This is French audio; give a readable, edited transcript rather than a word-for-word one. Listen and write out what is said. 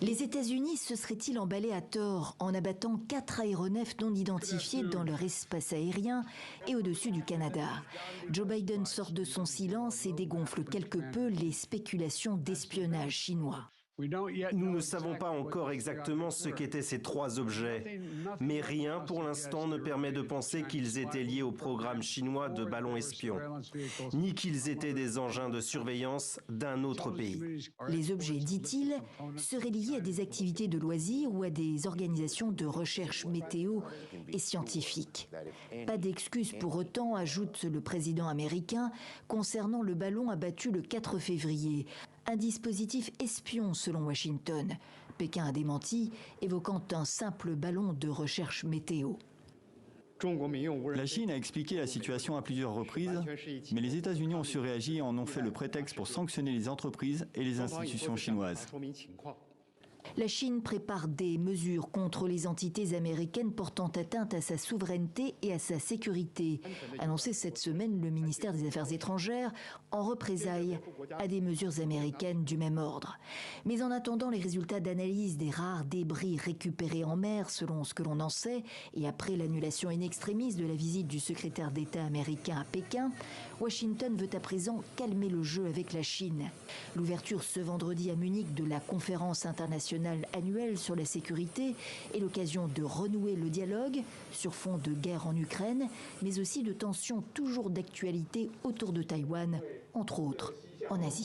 Les États-Unis se seraient-ils emballés à tort en abattant 4 aéronefs non identifiés dans leur espace aérien et au-dessus du Canada? Joe Biden sort de son silence et dégonfle quelque peu les spéculations d'espionnage chinois. Nous ne savons pas encore exactement ce qu'étaient ces 3 objets, mais rien pour l'instant ne permet de penser qu'ils étaient liés au programme chinois de ballons espions, ni qu'ils étaient des engins de surveillance d'un autre pays. Les objets, dit-il, seraient liés à des activités de loisirs ou à des organisations de recherche météo et scientifiques. Pas d'excuse pour autant, ajoute le président américain, concernant le ballon abattu le 4 février. Un dispositif espion selon Washington. Pékin a démenti, évoquant un simple ballon de recherche météo. La Chine a expliqué la situation à plusieurs reprises, mais les États-Unis ont surréagi et en ont fait le prétexte pour sanctionner les entreprises et les institutions chinoises. La Chine prépare des mesures contre les entités américaines portant atteinte à sa souveraineté et à sa sécurité, annoncé cette semaine le ministère des Affaires étrangères en représailles à des mesures américaines du même ordre. Mais en attendant les résultats d'analyse des rares débris récupérés en mer, selon ce que l'on en sait, et après l'annulation in extremis de la visite du secrétaire d'État américain à Pékin, Washington veut à présent calmer le jeu avec la Chine. L'ouverture ce vendredi à Munich de la conférence internationale annuelle sur la sécurité est l'occasion de renouer le dialogue sur fond de guerre en Ukraine, mais aussi de tensions toujours d'actualité autour de Taïwan, entre autres en Asie.